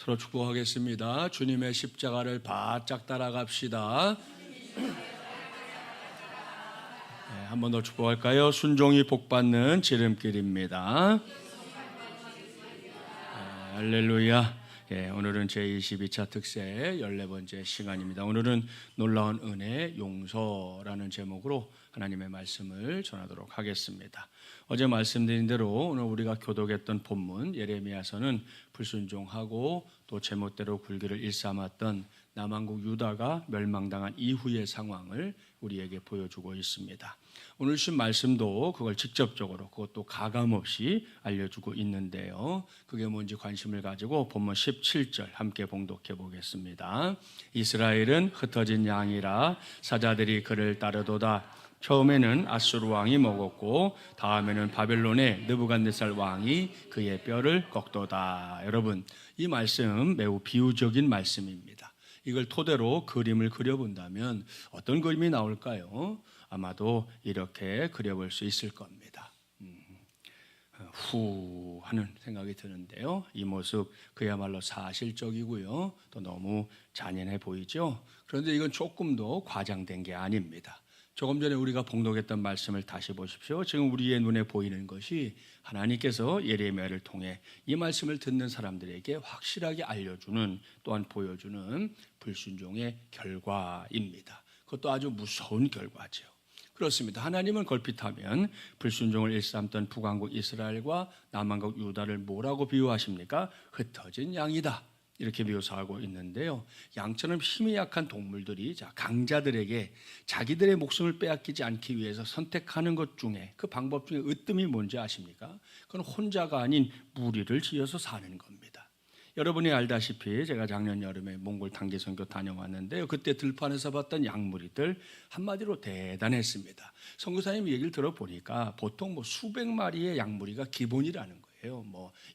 서로 축복하겠습니다. 주님의 십자가를 바짝 따라갑시다. 네, 한 번 더 축복할까요? 순종이 복받는 지름길입니다. 할렐루야. 예, 오늘은 제22차 특세 14번째 시간입니다. 오늘은 놀라운 은혜 용서라는 제목으로 하나님의 말씀을 전하도록 하겠습니다. 어제 말씀드린 대로 오늘 우리가 교독했던 본문 예레미야서는 불순종하고 또 제멋대로 굴기를 일삼았던 남한국 유다가 멸망당한 이후의 상황을 우리에게 보여주고 있습니다. 오늘 주신 말씀도 그걸 직접적으로 그것도 가감없이 알려주고 있는데요. 그게 뭔지 관심을 가지고 본문 17절 함께 봉독해 보겠습니다. 이스라엘은 흩어진 양이라 사자들이 그를 따르도다. 처음에는 아수르 왕이 먹었고 다음에는 바벨론의 느부갓네살 왕이 그의 뼈를 꺾도다. 여러분, 이 말씀 매우 비유적인 말씀입니다. 이걸 토대로 그림을 그려본다면 어떤 그림이 나올까요? 아마도 이렇게 그려볼 수 있을 겁니다. 후 하는 생각이 드는데요. 이 모습 그야말로 사실적이고요. 또 너무 잔인해 보이죠. 그런데 이건 조금 더 과장된 게 아닙니다. 조금 전에 우리가 봉독했던 말씀을 다시 보십시오. 지금 우리의 눈에 보이는 것이 하나님께서 예레미야를 통해 이 말씀을 듣는 사람들에게 확실하게 알려주는, 또한 보여주는 불순종의 결과입니다. 그것도 아주 무서운 결과죠. 그렇습니다. 하나님은 걸핏하면 불순종을 일삼던 북왕국 이스라엘과 남왕국 유다를 뭐라고 비유하십니까? 흩어진 양이다, 이렇게 묘사하고 있는데요. 양처럼 힘이 약한 동물들이 강자들에게 자기들의 목숨을 빼앗기지 않기 위해서 선택하는 것 중에, 그 방법 중에 으뜸이 뭔지 아십니까? 그건 혼자가 아닌 무리를 지어서 사는 겁니다. 여러분이 알다시피 제가 작년 여름에 몽골 단기 선교 다녀왔는데요. 그때 들판에서 봤던 양무리들 한마디로 대단했습니다. 선교사님 얘기를 들어보니까 보통 수백 마리의 양무리가 기본이라는 거예요.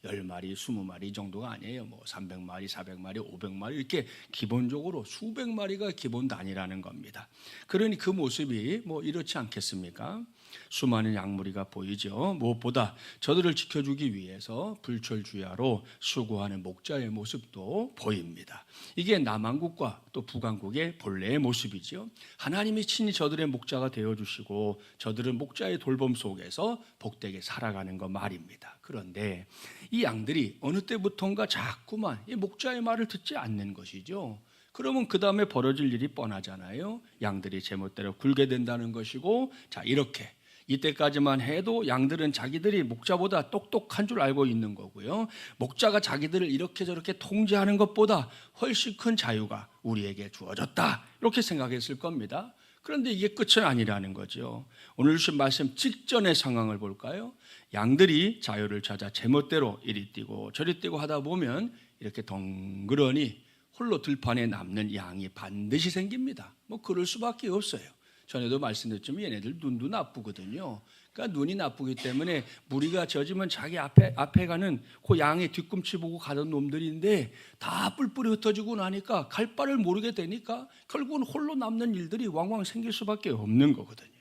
10마리, 20마리 정도가 아니에요. 300마리, 400마리, 500마리 이렇게 기본적으로 수백 마리가 기본 단위라는 겁니다. 그러니 그 모습이 이렇지 않겠습니까? 수많은 양무리가 보이죠. 무엇보다 저들을 지켜주기 위해서 불철주야로 수고하는 목자의 모습도 보입니다. 이게 남한국과 또 북한국의 본래의 모습이죠. 하나님이 친히 저들의 목자가 되어주시고 저들은 목자의 돌봄 속에서 복되게 살아가는 것 말입니다. 그런데 이 양들이 어느 때부턴가 자꾸만 이 목자의 말을 듣지 않는 것이죠. 그러면 그 다음에 벌어질 일이 뻔하잖아요. 양들이 제멋대로 굴게 된다는 것이고, 이렇게 이때까지만 해도 양들은 자기들이 목자보다 똑똑한 줄 알고 있는 거고요. 목자가 자기들을 이렇게 저렇게 통제하는 것보다 훨씬 큰 자유가 우리에게 주어졌다, 이렇게 생각했을 겁니다. 그런데 이게 끝은 아니라는 거죠. 오늘 주신 말씀 직전의 상황을 볼까요? 양들이 자유를 찾아 제멋대로 이리 뛰고 저리 뛰고 하다 보면 이렇게 덩그러니 홀로 들판에 남는 양이 반드시 생깁니다. 그럴 수밖에 없어요. 전에도 말씀드렸지만 얘네들 눈도 나쁘거든요. 그러니까 눈이 나쁘기 때문에 무리가 젖으면 자기 앞에 가는 그 양의 뒤꿈치 보고 가던 놈들인데 다 뿔뿔이 흩어지고 나니까 갈 바를 모르게 되니까 결국은 홀로 남는 일들이 왕왕 생길 수밖에 없는 거거든요.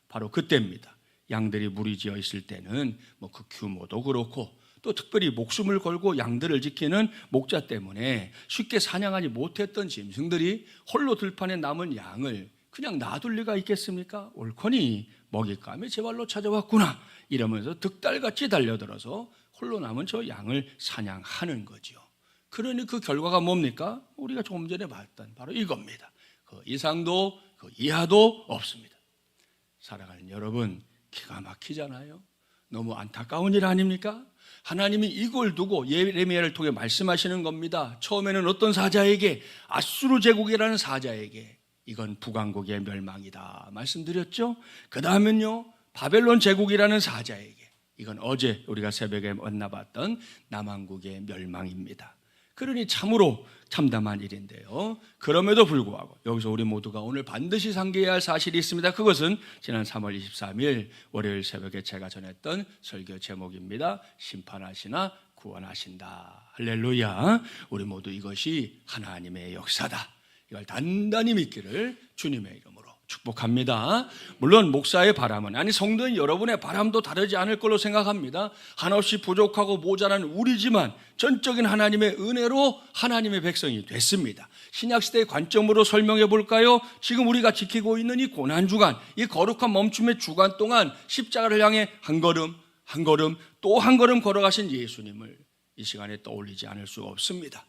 바로 그때입니다. 양들이 무리지어 있을 때는 그 규모도 그렇고 또 특별히 목숨을 걸고 양들을 지키는 목자 때문에 쉽게 사냥하지 못했던 짐승들이 홀로 들판에 남은 양을 그냥 놔둘 리가 있겠습니까? 옳거니 먹잇감이 제 발로 찾아왔구나 이러면서 득달같이 달려들어서 홀로 남은 저 양을 사냥하는 거죠. 그러니 그 결과가 뭡니까? 우리가 조금 전에 봤던 바로 이겁니다. 그 이상도 그 이하도 없습니다. 사랑하는 여러분, 기가 막히잖아요. 너무 안타까운 일 아닙니까? 하나님이 이걸 두고 예레미야를 통해 말씀하시는 겁니다. 처음에는 어떤 사자에게, 아수르 제국이라는 사자에게 이건 북왕국의 멸망이다 말씀드렸죠. 그 다음은요, 바벨론 제국이라는 사자에게 이건 어제 우리가 새벽에 만나봤던 남한국의 멸망입니다. 그러니 참으로 참담한 일인데요. 그럼에도 불구하고 여기서 우리 모두가 오늘 반드시 상기해야 할 사실이 있습니다. 그것은 지난 3월 23일 월요일 새벽에 제가 전했던 설교 제목입니다. 심판하시나 구원하신다. 할렐루야. 우리 모두 이것이 하나님의 역사다, 이걸 단단히 믿기를 주님의 이름으로 축복합니다. 물론 목사의 바람은, 아니 성도인 여러분의 바람도 다르지 않을 걸로 생각합니다. 한없이 부족하고 모자란 우리지만 전적인 하나님의 은혜로 하나님의 백성이 됐습니다. 신약시대의 관점으로 설명해 볼까요? 지금 우리가 지키고 있는 이 고난주간, 이 거룩한 멈춤의 주간 동안 십자가를 향해 한 걸음 한 걸음 또 한 걸음 걸어가신 예수님을 이 시간에 떠올리지 않을 수가 없습니다.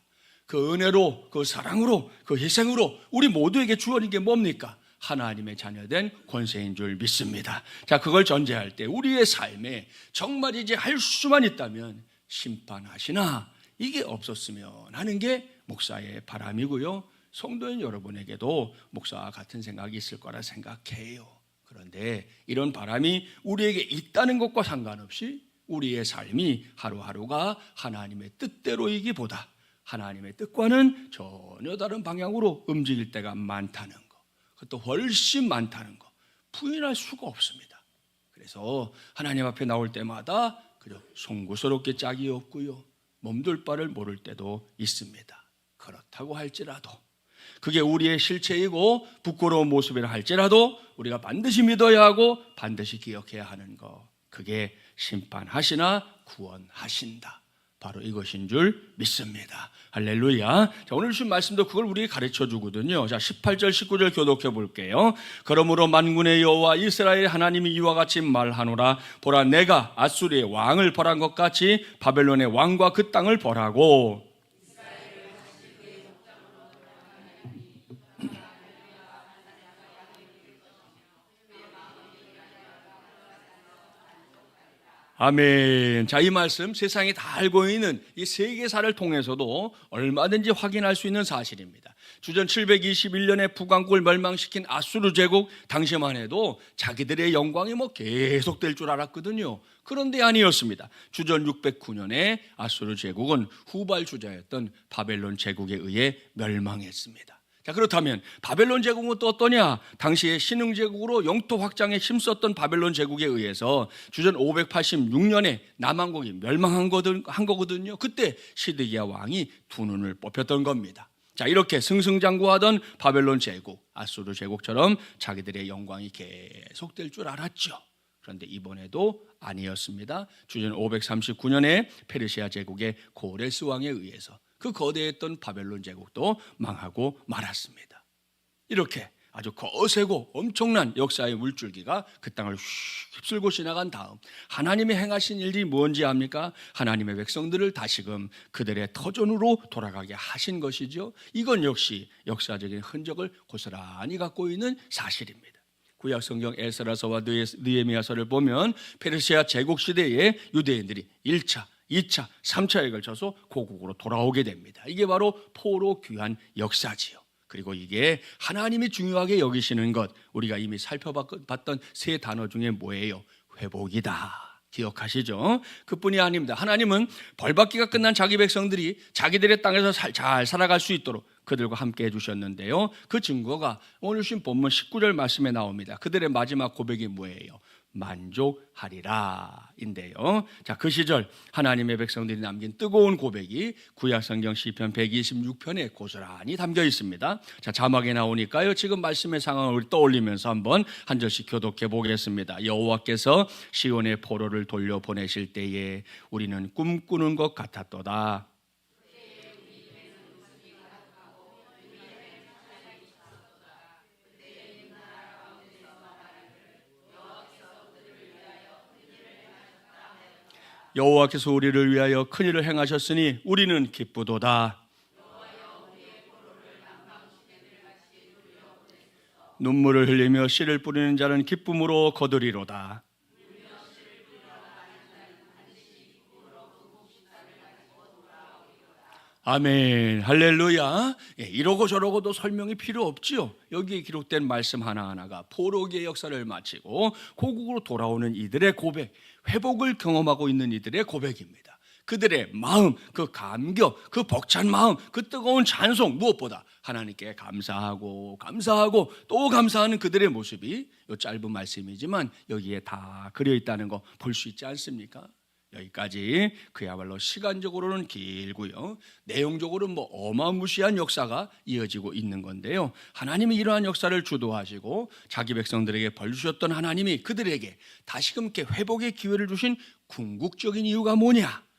그 은혜로, 그 사랑으로, 그 희생으로 우리 모두에게 주어진 게 뭡니까? 하나님의 자녀된 권세인 줄 믿습니다. 자, 그걸 전제할 때 우리의 삶에 정말 이제 할 수만 있다면 심판하시나 이게 없었으면 하는 게 목사의 바람이고요. 성도인 여러분에게도 목사와 같은 생각이 있을 거라 생각해요. 그런데 이런 바람이 우리에게 있다는 것과 상관없이 우리의 삶이 하루하루가 하나님의 뜻대로이기보다 하나님의 뜻과는 전혀 다른 방향으로 움직일 때가 많다는 것, 그것도 훨씬 많다는 것 부인할 수가 없습니다. 그래서 하나님 앞에 나올 때마다 그저 송구스럽게 짝이 없고요, 몸둘 바를 모를 때도 있습니다. 그렇다고 할지라도, 그게 우리의 실체이고 부끄러운 모습이라 할지라도 우리가 반드시 믿어야 하고 반드시 기억해야 하는 것, 그게 심판하시나 구원하신다, 바로 이것인 줄 믿습니다. 할렐루야. 자, 오늘 주신 말씀도 그걸 우리에게 가르쳐 주거든요. 자, 18절 19절 교독해 볼게요. 그러므로 만군의 여호와 이스라엘 하나님이 이와 같이 말하노라. 보라, 내가 아수리의 왕을 벌한 것 같이 바벨론의 왕과 그 땅을 벌하고, 아멘. 자, 이 말씀 세상이 다 알고 있는 이 세계사를 통해서도 얼마든지 확인할 수 있는 사실입니다. 주전 721년에 북왕국을 멸망시킨 아수르 제국, 당시만 해도 자기들의 영광이 계속될 줄 알았거든요. 그런데 아니었습니다. 주전 609년에 아수르 제국은 후발주자였던 바벨론 제국에 의해 멸망했습니다. 자, 그렇다면 바벨론 제국은 또 어떠냐? 당시에 신흥 제국으로 영토 확장에 힘썼던 바벨론 제국에 의해서 주전 586년에 남왕국이 멸망한 거거든요. 그때 시드기야 왕이 두 눈을 뽑혔던 겁니다. 자, 이렇게 승승장구하던 바벨론 제국, 아수르 제국처럼 자기들의 영광이 계속될 줄 알았죠. 그런데 이번에도 아니었습니다. 주전 539년에 페르시아 제국의 고레스 왕에 의해서 그 거대했던 바벨론 제국도 망하고 말았습니다. 이렇게 아주 거세고 엄청난 역사의 물줄기가 그 땅을 휩쓸고 지나간 다음 하나님이 행하신 일이 뭔지 압니까? 하나님의 백성들을 다시금 그들의 터전으로 돌아가게 하신 것이죠. 이건 역시 역사적인 흔적을 고스란히 갖고 있는 사실입니다. 구약 성경 에스라서와 느헤미야서를 보면 페르시아 제국 시대에 유대인들이 1차, 2차, 3차에 걸쳐서 고국으로 돌아오게 됩니다. 이게 바로 포로 귀환 역사지요. 그리고 이게 하나님이 중요하게 여기시는 것, 우리가 이미 살펴봤던 세 단어 중에 뭐예요? 회복이다. 기억하시죠? 그뿐이 아닙니다. 하나님은 벌받기가 끝난 자기 백성들이 자기들의 땅에서 잘 살아갈 수 있도록 그들과 함께 해주셨는데요. 그 증거가 오늘 주신 본문 19절 말씀에 나옵니다. 그들의 마지막 고백이 뭐예요? 만족하리라 인데요. 자, 그 시절 하나님의 백성들이 남긴 뜨거운 고백이 구약성경 시편 126편에 고스란히 담겨 있습니다. 자, 자막에 나오니까요, 지금 말씀의 상황을 떠올리면서 한번 한 절씩 교독해 보겠습니다. 여호와께서 시온의 포로를 돌려보내실 때에 우리는 꿈꾸는 것 같았도다. 여호와께서 우리를 위하여 큰일을 행하셨으니 우리는 기쁘도다. 눈물을 흘리며 씨를 뿌리는 자는 기쁨으로 거두리로다. 아멘, 할렐루야. 이러고 저러고도 설명이 필요 없지요. 여기에 기록된 말씀 하나하나가 포로기의 역사를 마치고 고국으로 돌아오는 이들의 고백, 회복을 경험하고 있는 이들의 고백입니다. 그들의 마음, 그 감격, 그 벅찬 마음, 그 뜨거운 찬송, 무엇보다 하나님께 감사하고 또 감사하는 그들의 모습이 이 짧은 말씀이지만 여기에 다 그려 있다는 거 볼 수 있지 않습니까? 여기까지 그야말로 시간적으로는 길고요, 내용적으로는 어마무시한 역사가 이어지고 있는 건데요. 하나님이 이러한 역사를 주도하시고 자기 백성들에게 벌 주셨던 하나님이 그들에게 다시금 이렇게 회복의 기회를 주신 궁극적인 이유가 뭐냐?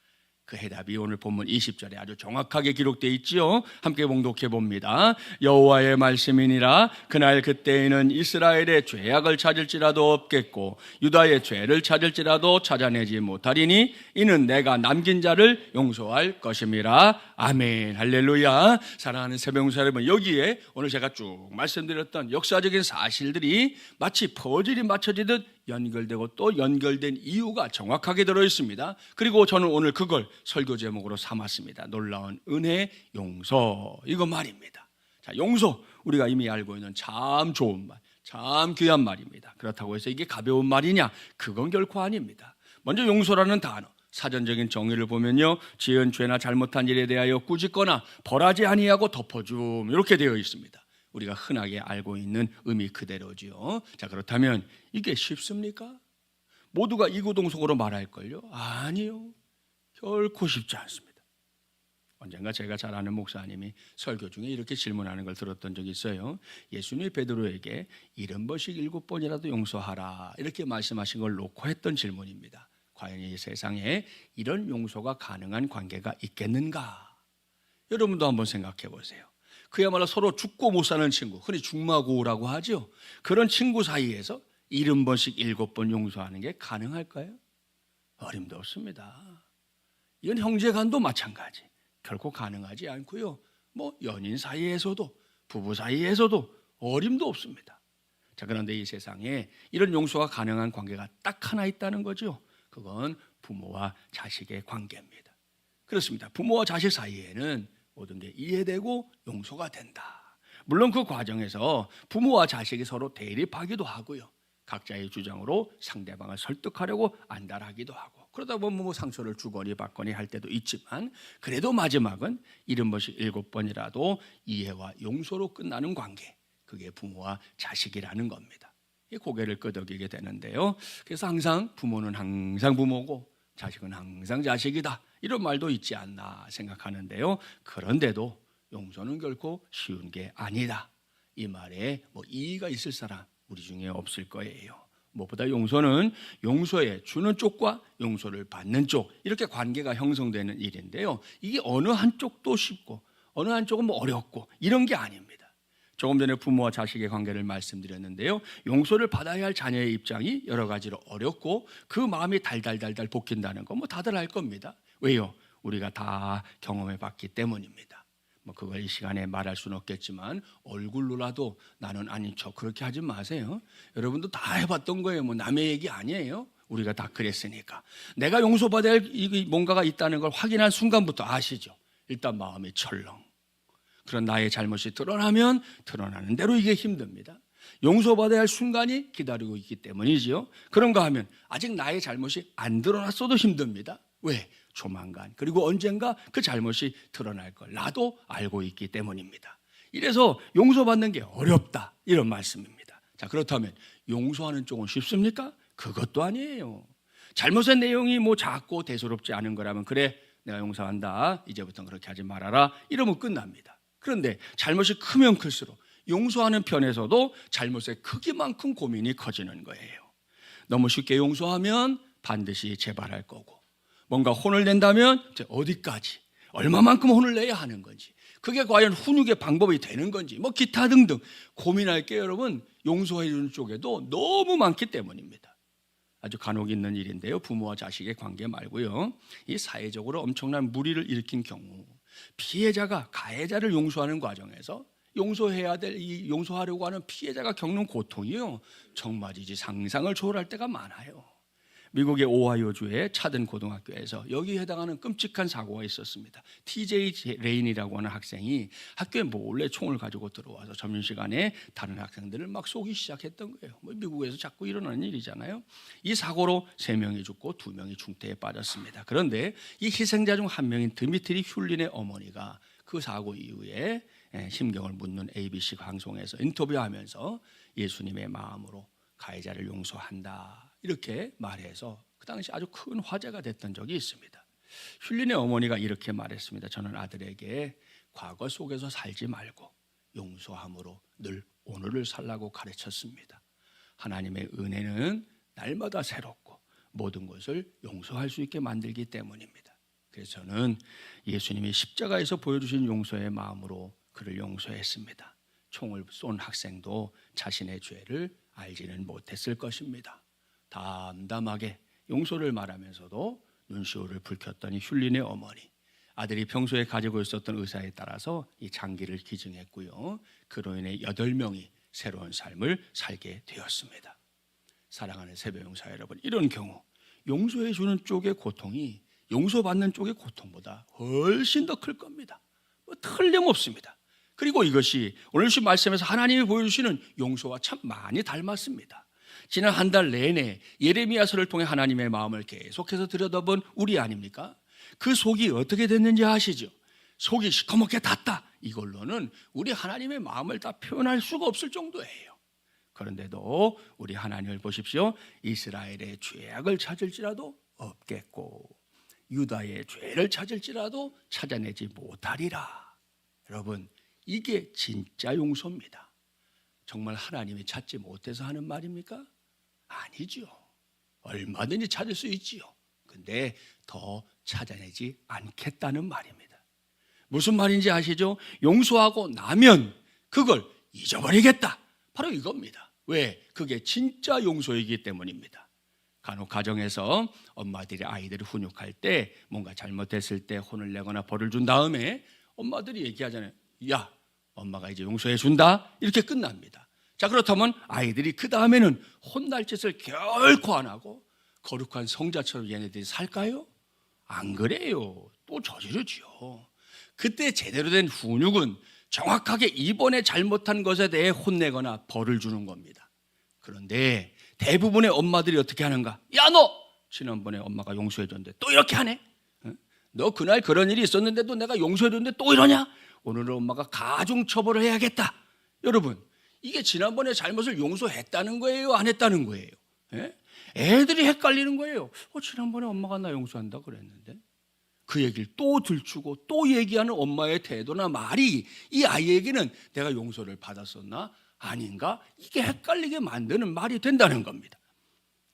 그 해답이 오늘 본문 20절에 아주 정확하게 기록되어 있지요. 함께 봉독해 봅니다. 여호와의 말씀이니라. 그날 그때에는 이스라엘의 죄악을 찾을지라도 없겠고 유다의 죄를 찾을지라도 찾아내지 못하리니 이는 내가 남긴 자를 용서할 것임이라. 아멘. 할렐루야. 사랑하는 새벽 여러분, 여기에 오늘 제가 쭉 말씀드렸던 역사적인 사실들이 마치 퍼즐이 맞춰지듯 연결되고 또 연결된 이유가 정확하게 들어있습니다. 그리고 저는 오늘 그걸 설교 제목으로 삼았습니다. 놀라운 은혜 용서, 이거 말입니다. 자, 용서, 우리가 이미 알고 있는 참 좋은 말, 참 귀한 말입니다. 그렇다고 해서 이게 가벼운 말이냐? 그건 결코 아닙니다. 먼저 용서라는 단어, 사전적인 정의를 보면요, 지은 죄나 잘못한 일에 대하여 꾸짖거나 벌하지 아니하고 덮어줌, 이렇게 되어 있습니다. 우리가 흔하게 알고 있는 의미 그대로지요. 자, 그렇다면 이게 쉽습니까? 모두가 이구동성으로 말할걸요? 아니요, 결코 쉽지 않습니다. 언젠가 제가 잘 아는 목사님이 설교 중에 이렇게 질문하는 걸 들었던 적이 있어요. 예수님이 베드로에게 70번씩 7번이라도 용서하라, 이렇게 말씀하신 걸 놓고 했던 질문입니다. 과연 이 세상에 이런 용서가 가능한 관계가 있겠는가? 여러분도 한번 생각해 보세요. 그야말로 서로 죽고 못 사는 친구, 흔히 죽마고라고 하죠. 그런 친구 사이에서 70번씩 7번 용서하는 게 가능할까요? 어림도 없습니다. 이건 형제간도 마찬가지, 결코 가능하지 않고요, 연인 사이에서도 부부 사이에서도 어림도 없습니다. 자, 그런데 이 세상에 이런 용서가 가능한 관계가 딱 하나 있다는 거죠. 그건 부모와 자식의 관계입니다. 그렇습니다. 부모와 자식 사이에는 모든 게 이해되고 용서가 된다. 물론 그 과정에서 부모와 자식이 서로 대립하기도 하고요, 각자의 주장으로 상대방을 설득하려고 안달하기도 하고, 그러다 보면 상처를 주거니 받거니 할 때도 있지만, 그래도 마지막은 70번씩 7번이라도 이해와 용서로 끝나는 관계, 그게 부모와 자식이라는 겁니다. 이 고개를 끄덕이게 되는데요, 그래서 항상 부모는 항상 부모고 자식은 항상 자식이다, 이런 말도 있지 않나 생각하는데요. 그런데도 용서는 결코 쉬운 게 아니다, 이 말에 이의가 있을 사람 우리 중에 없을 거예요. 무엇보다 용서는 용서해 주는 쪽과 용서를 받는 쪽, 이렇게 관계가 형성되는 일인데요, 이게 어느 한쪽도 쉽고 어느 한쪽은 어렵고 이런 게 아닙니다. 조금 전에 부모와 자식의 관계를 말씀드렸는데요, 용서를 받아야 할 자녀의 입장이 여러 가지로 어렵고 그 마음이 달달달달 볶인다는 거 다들 알 겁니다. 왜요? 우리가 다 경험해 봤기 때문입니다. 그걸 이 시간에 말할 수는 없겠지만 얼굴로라도 나는 아닌 척 그렇게 하지 마세요. 여러분도 다 해봤던 거예요. 남의 얘기 아니에요. 우리가 다 그랬으니까. 내가 용서받아야 할 뭔가가 있다는 걸 확인한 순간부터 아시죠? 일단 마음이 철렁. 그런 나의 잘못이 드러나면 드러나는 대로 이게 힘듭니다. 용서받아야 할 순간이 기다리고 있기 때문이지요. 그런가 하면 아직 나의 잘못이 안 드러났어도 힘듭니다. 왜? 조만간, 그리고 언젠가 그 잘못이 드러날 걸 나도 알고 있기 때문입니다. 이래서 용서받는 게 어렵다, 이런 말씀입니다. 자, 그렇다면 용서하는 쪽은 쉽습니까? 그것도 아니에요. 잘못의 내용이 작고 대수롭지 않은 거라면 그래, 내가 용서한다, 이제부터는 그렇게 하지 말아라, 이러면 끝납니다. 그런데 잘못이 크면 클수록 용서하는 편에서도 잘못의 크기만큼 고민이 커지는 거예요. 너무 쉽게 용서하면 반드시 재발할 거고, 뭔가 혼을 낸다면 어디까지, 얼마만큼 혼을 내야 하는 건지, 그게 과연 훈육의 방법이 되는 건지, 기타 등등 고민할 게 여러분 용서해 주는 쪽에도 너무 많기 때문입니다. 아주 간혹 있는 일인데요, 부모와 자식의 관계 말고요, 이 사회적으로 엄청난 무리를 일으킨 경우 피해자가 가해자를 용서하는 과정에서 용서해야 될 이 용서하려고 하는 피해자가 겪는 고통이요, 정말이지 상상을 초월할 때가 많아요. 미국의 오하이오주의 차든 고등학교에서 여기에 해당하는 끔찍한 사고가 있었습니다. TJ 레인이라고 하는 학생이 학교에 몰래 총을 가지고 들어와서 점심시간에 다른 학생들을 막 쏘기 시작했던 거예요. 미국에서 자꾸 일어나는 일이잖아요. 이 사고로 3명이 죽고 2명이 중태에 빠졌습니다. 그런데 이 희생자 중 한 명인 드미트리 튤린의 어머니가 그 사고 이후에 심경을 묻는 ABC 방송에서 인터뷰하면서 예수님의 마음으로 가해자를 용서한다, 이렇게 말해서 그 당시 아주 큰 화제가 됐던 적이 있습니다. 슐린의 어머니가 이렇게 말했습니다. 저는 아들에게 과거 속에서 살지 말고 용서함으로 늘 오늘을 살라고 가르쳤습니다. 하나님의 은혜는 날마다 새롭고 모든 것을 용서할 수 있게 만들기 때문입니다. 그래서 저는 예수님이 십자가에서 보여주신 용서의 마음으로 그를 용서했습니다. 총을 쏜 학생도 자신의 죄를 알지는 못했을 것입니다. 담담하게 용서를 말하면서도 눈시울을 붉혔더니 슐린의 어머니, 아들이 평소에 가지고 있었던 의사에 따라서 이 장기를 기증했고요. 그로 인해 8명이 새로운 삶을 살게 되었습니다. 사랑하는 세배용사 여러분, 이런 경우 용서해 주는 쪽의 고통이 용서받는 쪽의 고통보다 훨씬 더 클 겁니다. 틀림없습니다. 그리고 이것이 오늘 주신 말씀에서 하나님이 보여주시는 용서와 참 많이 닮았습니다. 지난 한 달 내내 예레미야서를 통해 하나님의 마음을 계속해서 들여다본 우리 아닙니까? 그 속이 어떻게 됐는지 아시죠? 속이 시커멓게 탔다. 이걸로는 우리 하나님의 마음을 다 표현할 수가 없을 정도예요. 그런데도 우리 하나님을 보십시오. 이스라엘의 죄악을 찾을지라도 없겠고 유다의 죄를 찾을지라도 찾아내지 못하리라. 여러분, 이게 진짜 용서입니다. 정말 하나님이 찾지 못해서 하는 말입니까? 아니죠. 얼마든지 찾을 수 있지요. 근데 더 찾아내지 않겠다는 말입니다. 무슨 말인지 아시죠? 용서하고 나면 그걸 잊어버리겠다. 바로 이겁니다. 왜? 그게 진짜 용서이기 때문입니다. 간혹 가정에서 엄마들이 아이들을 훈육할 때 뭔가 잘못했을 때 혼을 내거나 벌을 준 다음에 엄마들이 얘기하잖아요. 야, 엄마가 이제 용서해 준다. 이렇게 끝납니다. 자, 그렇다면 아이들이 그 다음에는 혼날 짓을 결코 안 하고 거룩한 성자처럼 얘네들이 살까요? 안 그래요. 또 저지르지요. 그때 제대로 된 훈육은 정확하게 이번에 잘못한 것에 대해 혼내거나 벌을 주는 겁니다. 그런데 대부분의 엄마들이 어떻게 하는가? 야, 너 지난번에 엄마가 용서해 줬는데 또 이렇게 하네? 너 그날 그런 일이 있었는데도 내가 용서해 줬는데 또 이러냐? 오늘은 엄마가 가중처벌을 해야겠다. 여러분, 이게 지난번에 잘못을 용서했다는 거예요? 안 했다는 거예요? 애들이 헷갈리는 거예요. 지난번에 엄마가 나 용서한다 그랬는데. 그 얘기를 또 들추고 또 얘기하는 엄마의 태도나 말이 이 아이에게는 내가 용서를 받았었나? 아닌가? 이게 헷갈리게 만드는 말이 된다는 겁니다.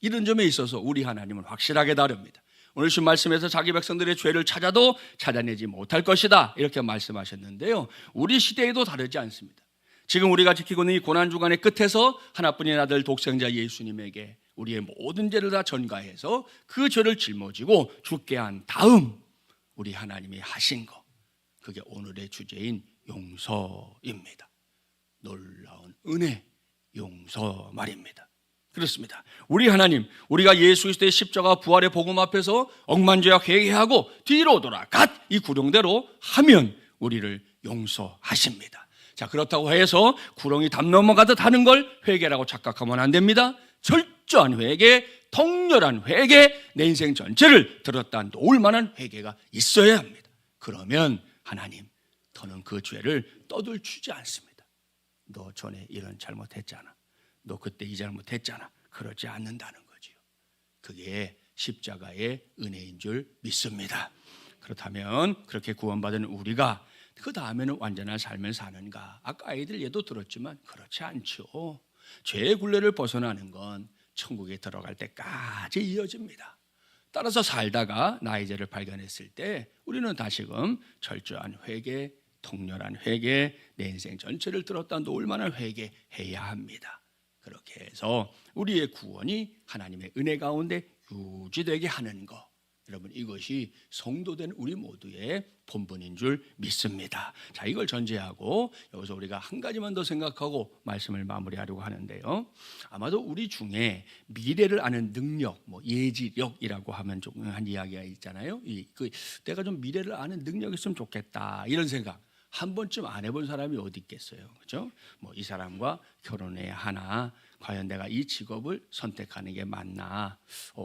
이런 점에 있어서 우리 하나님은 확실하게 다릅니다. 오늘 신 말씀에서 자기 백성들의 죄를 찾아도 찾아내지 못할 것이다 이렇게 말씀하셨는데요. 우리 시대에도 다르지 않습니다. 지금 우리가 지키고 있는 이 고난주간의 끝에서 하나뿐인 아들 독생자 예수님에게 우리의 모든 죄를 다 전가해서 그 죄를 짊어지고 죽게 한 다음 우리 하나님이 하신 것, 그게 오늘의 주제인 용서입니다. 놀라운 은혜, 용서 말입니다. 그렇습니다. 우리 하나님, 우리가 예수 그리스도의 십자가 부활의 복음 앞에서 억만죄악 회개하고 뒤로 돌아 이 구령대로 하면 우리를 용서하십니다. 자, 그렇다고 해서 구렁이 담 넘어가듯 하는 걸 회개라고 착각하면 안 됩니다. 철저한 회개, 통렬한 회개, 내 인생 전체를 들었다 놓을 만한 회개가 있어야 합니다. 그러면 하나님, 더는 그 죄를 떠들추지 않습니다. 너 전에 이런 잘못했잖아. 너 그때 이 잘못했잖아. 그러지 않는다는 거지요. 그게 십자가의 은혜인 줄 믿습니다. 그렇다면 그렇게 구원받은 우리가 그 다음에는 완전한 삶을 사는가? 아까 아이들 예도 들었지만 그렇지 않죠. 죄의 굴레를 벗어나는 건 천국에 들어갈 때까지 이어집니다. 따라서 살다가 나의 죄를 발견했을 때 우리는 다시금 철저한 회개, 통렬한 회개, 내 인생 전체를 들었다 놓을 만한 회개해야 합니다. 그렇게 해서 우리의 구원이 하나님의 은혜 가운데 유지되게 하는 것, 여러분, 이것이 성도된 우리 모두의 본분인 줄 믿습니다. 자, 이걸 전제하고 여기서 우리가 한 가지만 더 생각하고 말씀을 마무리하려고 하는데요. 아마도 우리 중에 미래를 아는 능력, 예지력이라고 하면 좀 한 이야기가 있잖아요. 내가 좀 미래를 아는 능력이 있으면 좋겠다, 이런 생각 한 번쯤 안 해본 사람이 어디 있겠어요, 그렇죠? 이 사람과 결혼해야 하나? 과연 내가 이 직업을 선택하는 게 맞나?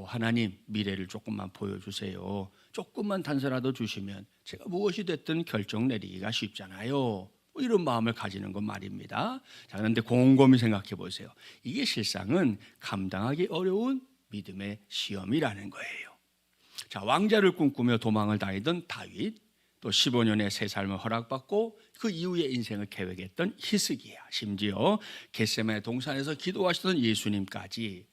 하나님, 미래를 조금만 보여주세요. 조금만 단서라도 주시면 제가 무엇이 됐든 결정 내리기가 쉽잖아요. 이런 마음을 가지는 건 말입니다. 자, 그런데 곰곰이 생각해 보세요. 이게 실상은 감당하기 어려운 믿음의 시험이라는 거예요. 자, 왕자를 꿈꾸며 도망을 다니던 다윗, 또 15년의 새 삶을 허락받고 그 이후의 인생을 계획했던 히스기야, 심지어 겟세마네 동산에서 기도하시던 예수님까지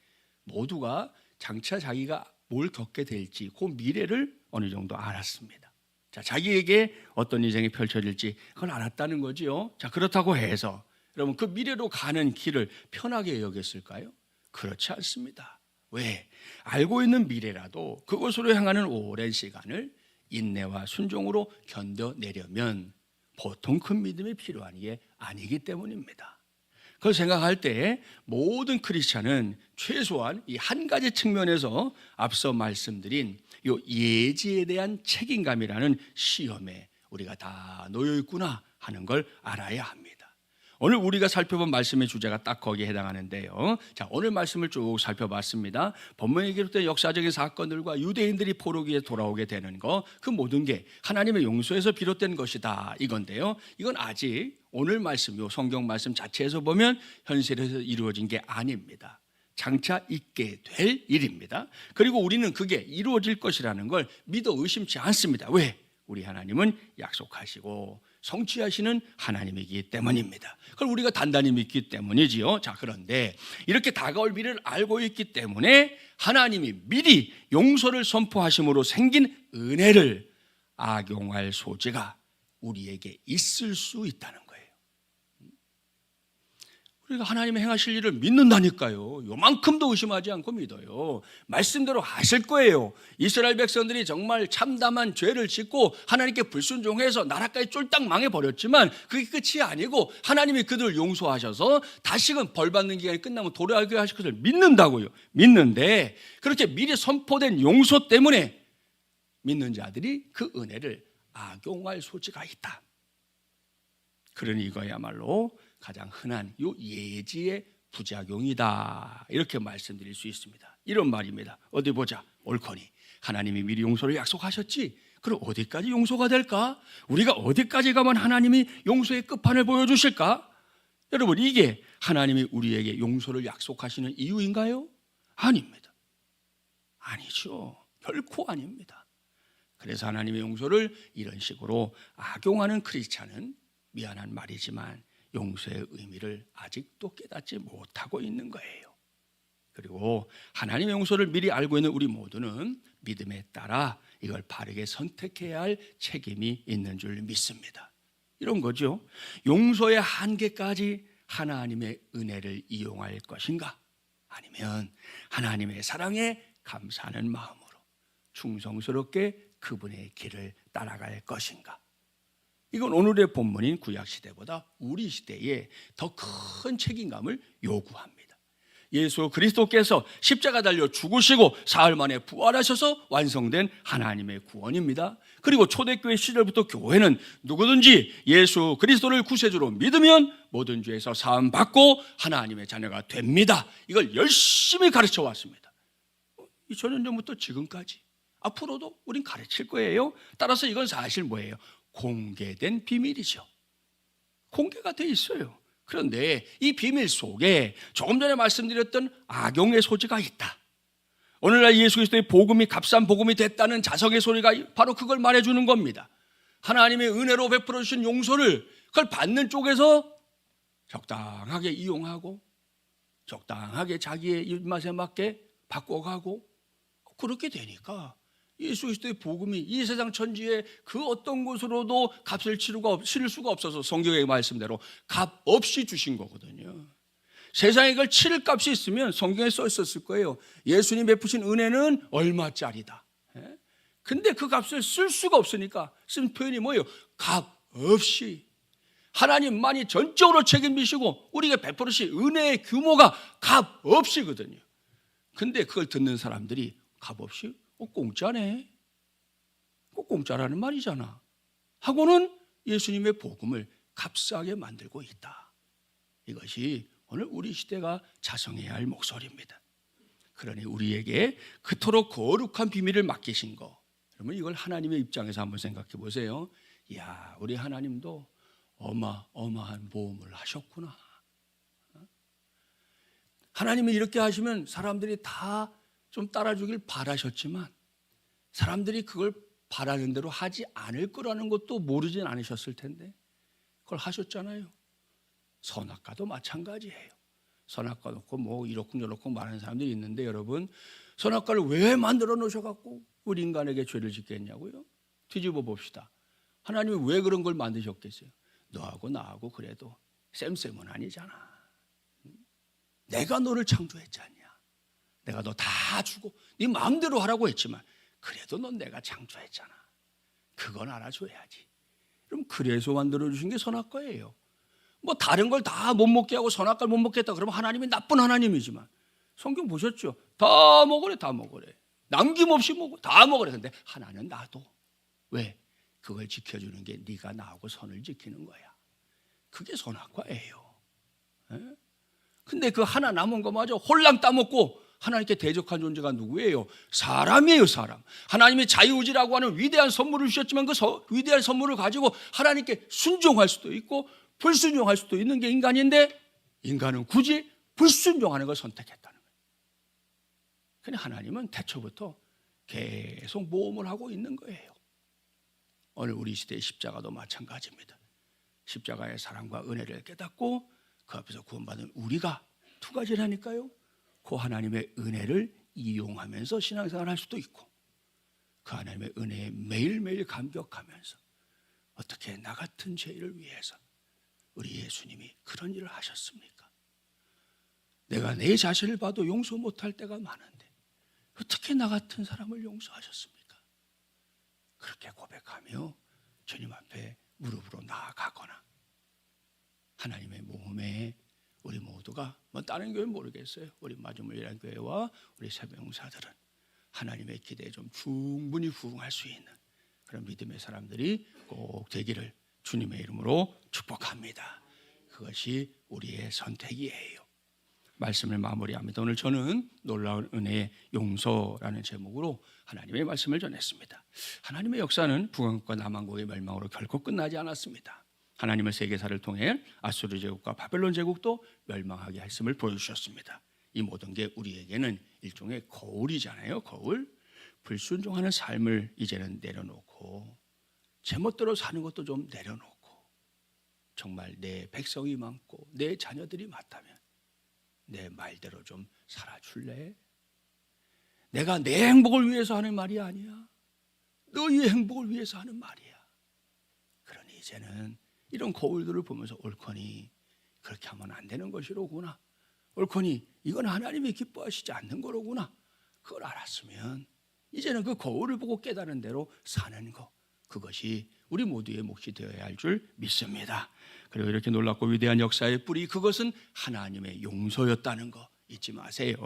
모두가 장차 자기가 뭘 겪게 될지 그 미래를 어느 정도 알았습니다. 자, 자기에게 어떤 인생이 펼쳐질지 그걸 알았다는 거지요. 자, 그렇다고 해서 여러분 그 미래로 가는 길을 편하게 여겼을까요? 그렇지 않습니다. 왜? 알고 있는 미래라도 그곳으로 향하는 오랜 시간을 인내와 순종으로 견뎌내려면 보통 큰 믿음이 필요한 게 아니기 때문입니다. 그걸 생각할 때 모든 크리스찬은 최소한 이 한 가지 측면에서 앞서 말씀드린 이 예지에 대한 책임감이라는 시험에 우리가 다 놓여 있구나 하는 걸 알아야 합니다. 오늘 우리가 살펴본 말씀의 주제가 딱 거기에 해당하는데요. 자, 오늘 말씀을 쭉 살펴봤습니다. 본문에 기록된 역사적인 사건들과 유대인들이 포로기에 돌아오게 되는 거, 그 모든 게 하나님의 용서에서 비롯된 것이다 이건데요. 이건 아직 오늘 말씀, 요 성경 말씀 자체에서 보면 현실에서 이루어진 게 아닙니다. 장차 있게 될 일입니다. 그리고 우리는 그게 이루어질 것이라는 걸 믿어 의심치 않습니다. 왜? 우리 하나님은 약속하시고 성취하시는 하나님이기 때문입니다. 그걸 우리가 단단히 믿기 때문이지요. 자, 그런데 이렇게 다가올 미래를 알고 있기 때문에 하나님이 미리 용서를 선포하심으로 생긴 은혜를 악용할 소지가 우리에게 있을 수 있다는 거예요. 우리가 하나님의 행하실 일을 믿는다니까요. 요만큼도 의심하지 않고 믿어요. 말씀대로 하실 거예요. 이스라엘 백성들이 정말 참담한 죄를 짓고 하나님께 불순종해서 나라까지 쫄딱 망해버렸지만 그게 끝이 아니고 하나님이 그들을 용서하셔서 다시금 벌받는 기간이 끝나면 돌아오게 하실 것을 믿는다고요. 믿는데 그렇게 미리 선포된 용서 때문에 믿는 자들이 그 은혜를 악용할 소지가 있다. 그러니 이거야말로 가장 흔한 요 예지의 부작용이다 이렇게 말씀드릴 수 있습니다. 이런 말입니다. 어디 보자. 옳거니 하나님이 미리 용서를 약속하셨지. 그럼 어디까지 용서가 될까? 우리가 어디까지 가면 하나님이 용서의 끝판을 보여주실까? 여러분, 이게 하나님이 우리에게 용서를 약속하시는 이유인가요? 아닙니다. 아니죠. 결코 아닙니다. 그래서 하나님의 용서를 이런 식으로 악용하는 크리스찬은 미안한 말이지만 용서의 의미를 아직도 깨닫지 못하고 있는 거예요. 그리고 하나님의 용서를 미리 알고 있는 우리 모두는 믿음에 따라 이걸 바르게 선택해야 할 책임이 있는 줄 믿습니다. 이런 거죠. 용서의 한계까지 하나님의 은혜를 이용할 것인가? 아니면 하나님의 사랑에 감사하는 마음으로 충성스럽게 그분의 길을 따라갈 것인가? 이건 오늘의 본문인 구약시대보다 우리 시대에 더 큰 책임감을 요구합니다. 예수 그리스도께서 십자가 달려 죽으시고 사흘 만에 부활하셔서 완성된 하나님의 구원입니다. 그리고 초대교회 시절부터 교회는 누구든지 예수 그리스도를 구세주로 믿으면 모든 죄에서 사함받고 하나님의 자녀가 됩니다. 이걸 열심히 가르쳐 왔습니다. 2000년 전부터 지금까지 앞으로도 우린 가르칠 거예요. 따라서 이건 사실 뭐예요? 공개된 비밀이죠. 공개가 돼 있어요. 그런데 이 비밀 속에 조금 전에 말씀드렸던 악용의 소지가 있다. 오늘날 예수 그리스도의 복음이 값싼 복음이 됐다는 자석의 소리가 바로 그걸 말해주는 겁니다. 하나님의 은혜로 베풀어 주신 용서를 그걸 받는 쪽에서 적당하게 이용하고 적당하게 자기의 입맛에 맞게 바꿔가고 그렇게 되니까 예수 그리스도의 복음이 이 세상 천지에 그 어떤 곳으로도 값을 치를 수가 없어서 성경의 말씀대로 값 없이 주신 거거든요. 세상에 이걸 치를 값이 있으면 성경에 써 있었을 거예요. 예수님 베푸신 은혜는 얼마짜리다. 근데 그 값을 쓸 수가 없으니까 쓴 표현이 뭐예요? 값 없이. 하나님만이 전적으로 책임지시고 우리가 베푸신 은혜의 규모가 값 없이거든요. 근데 그걸 듣는 사람들이 값 없이 공짜네. 꼭 공짜라는 말이잖아. 하고는 예수님의 복음을 값싸게 만들고 있다. 이것이 오늘 우리 시대가 자성해야 할 목소리입니다. 그러니 우리에게 그토록 거룩한 비밀을 맡기신 거, 여러분 이걸 하나님의 입장에서 한번 생각해 보세요. 이야, 우리 하나님도 어마어마한 모험을 하셨구나. 하나님이 이렇게 하시면 사람들이 다 좀 따라주길 바라셨지만 사람들이 그걸 바라는 대로 하지 않을 거라는 것도 모르진 않으셨을 텐데 그걸 하셨잖아요. 선악과도 마찬가지예요. 선악과 놓고 뭐 이렇고 저렇고 말하는 사람들이 있는데 여러분, 선악과를 왜 만들어 놓으셔갖고 우리 인간에게 죄를 짓게 했냐고요? 뒤집어 봅시다. 하나님이 왜 그런 걸 만드셨겠어요? 너하고 나하고 그래도 쌤은 아니잖아. 내가 너를 창조했지 않냐? 내가 너 다 주고 네 마음대로 하라고 했지만 그래도 넌 내가 창조했잖아. 그건 알아줘야지. 그럼 그래서 만들어주신 게 선악과예요. 뭐 다른 걸 다 못 먹게 하고 선악과를 못 먹겠다 그러면 하나님이 나쁜 하나님이지만 성경 보셨죠? 다 먹으래, 다 먹으래. 남김없이 먹어, 다 먹으래. 근데 하나는 놔둬. 왜? 그걸 지켜주는 게 네가 나하고 선을 지키는 거야. 그게 선악과예요. 근데 그 하나 남은 거마저 홀랑 따먹고 하나님께 대적한 존재가 누구예요? 사람이에요, 사람. 하나님이 자유의지라고 하는 위대한 선물을 주셨지만 그 위대한 선물을 가지고 하나님께 순종할 수도 있고 불순종할 수도 있는 게 인간인데 인간은 굳이 불순종하는 걸 선택했다는 거예요. 그런데 하나님은 태초부터 계속 모험을 하고 있는 거예요. 오늘 우리 시대의 십자가도 마찬가지입니다. 십자가의 사랑과 은혜를 깨닫고 그 앞에서 구원받은 우리가 두 가지라니까요. 그 하나님의 은혜를 이용하면서 신앙생활을 할 수도 있고 그 하나님의 은혜에 매일매일 감격하면서 어떻게 나 같은 죄인을 위해서 우리 예수님이 그런 일을 하셨습니까? 내가 내 자신을 봐도 용서 못할 때가 많은데 어떻게 나 같은 사람을 용서하셨습니까? 그렇게 고백하며 주님 앞에 무릎으로 나아가거나 하나님의 모험에 우리 모두가 뭐 다른 교회는 모르겠어요. 우리 마주물이라는 교회와 우리 새벽용사들은 하나님의 기대에 좀 충분히 부응할 수 있는 그런 믿음의 사람들이 꼭 되기를 주님의 이름으로 축복합니다. 그것이 우리의 선택이에요. 말씀을 마무리합니다. 오늘 저는 놀라운 은혜의 용서라는 제목으로 하나님의 말씀을 전했습니다. 하나님의 역사는 북왕국과 남왕국의 멸망으로 결코 끝나지 않았습니다. 하나님은 세계사를 통해 아수르 제국과 바벨론 제국도 멸망하게 했음을 보여주셨습니다. 이 모든 게 우리에게는 일종의 거울이잖아요. 거울. 불순종하는 삶을 이제는 내려놓고 제멋대로 사는 것도 좀 내려놓고 정말 내 백성이 많고 내 자녀들이 많다면 내 말대로 좀 살아줄래? 내가 내 행복을 위해서 하는 말이 아니야. 너희의 행복을 위해서 하는 말이야. 그러니 이제는 이런 거울들을 보면서 옳거니 그렇게 하면 안 되는 것이로구나. 옳거니 이건 하나님이 기뻐하시지 않는 거로구나. 그걸 알았으면 이제는 그 거울을 보고 깨달은 대로 사는 거, 그것이 우리 모두의 몫이 되어야 할 줄 믿습니다. 그리고 이렇게 놀랍고 위대한 역사의 뿌리, 그것은 하나님의 용서였다는 거 잊지 마세요.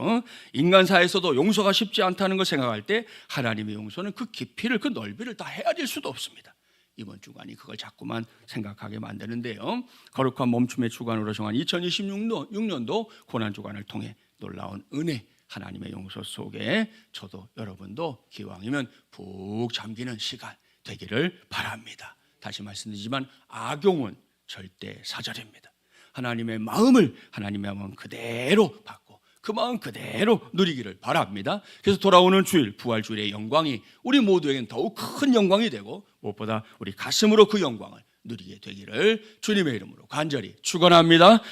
인간사에서도 용서가 쉽지 않다는 걸 생각할 때 하나님의 용서는 그 깊이를, 그 넓이를 다 헤아릴 수도 없습니다. 이번 주간이 그걸 자꾸만 생각하게 만드는데요. 거룩한 멈춤의 주간으로 정한 2026년도 고난주간을 통해 놀라운 은혜, 하나님의 용서 속에 저도 여러분도 기왕이면 푹 잠기는 시간 되기를 바랍니다. 다시 말씀드리지만 악용은 절대 사절입니다. 하나님의 마음을 하나님의 마음 그대로 받고 그 마음 그대로 누리기를 바랍니다. 그래서 돌아오는 주일, 부활주일의 영광이 우리 모두에겐 더욱 큰 영광이 되고 무엇보다 우리 가슴으로 그 영광을 누리게 되기를 주님의 이름으로 간절히 축원합니다.